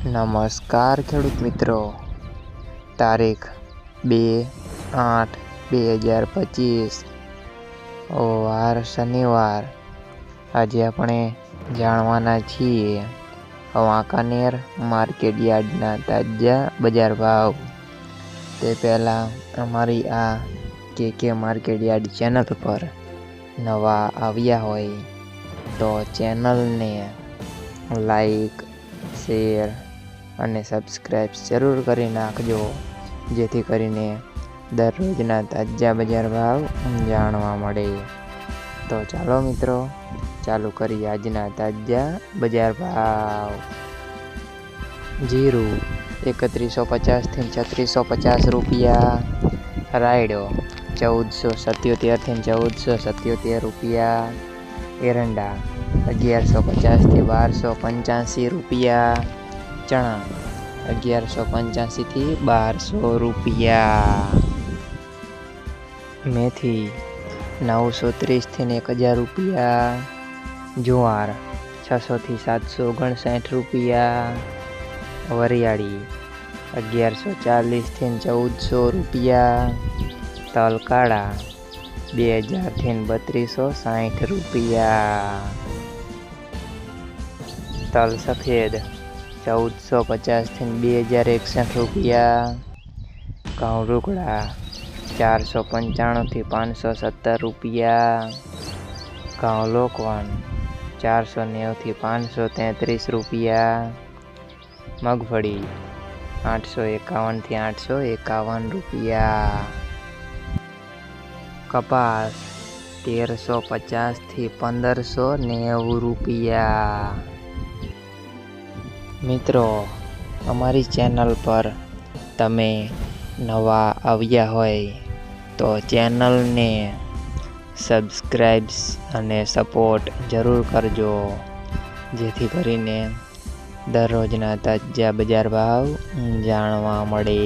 નમસ્કાર ખેડૂત મિત્રો, તારીખ 2/8/2025 વાર શનિવાર। આજે આપણે જાણવાના છીએ વાંકાનેર માર્કેટ યાર્ડના તાજા બજાર ભાવ। તે પહેલાં અમારી આ કે માર્કેટ યાર્ડ ચેનલ પર નવા આવ્યા હોય તો ચેનલને લાઈક, શેર અને સબસ્ક્રાઈબ જરૂર કરી નાખજો, જેથી કરીને દરરોજના તાજા બજાર ભાવ જાણવા મળે। તો ચાલો મિત્રો, ચાલુ કરીએ આજના તાજા બજાર ભાવ। જીરું 3150 થી 3650 રૂપિયા, રાયડો 1477 થી 1477 રૂપિયા, એરંડા 1150 થી 1285 રૂપિયા, ચણા 1185 થી 1200 રૂપિયા, મેથી 930 થી 1000 રૂપિયા, જુવાર 600 થી 759 રૂપિયા, વરિયાળી 1140 થી 1400 રૂપિયા, તલ કાળા 2000 થી 3260 રૂપિયા, તલ સફેદ 1450 થી 2061 રૂપિયા, ઘઉં રૂગડા 495 થી 517 રૂપિયા, ઘઉં લોકવન 490 થી 533 રૂપિયા, મગફળી 851 થી 851 રૂપિયા, કપાસ 1350 થી 1590 રૂપિયા। મિત્રો, અમારી ચેનલ પર તમે નવા આવ્યા હોય તો ચેનલને સબસ્ક્રાઈબ અને સપોર્ટ જરૂર કરજો, જેથી કરીને દરરોજના તાજા બજાર ભાવ જાણવા મળે।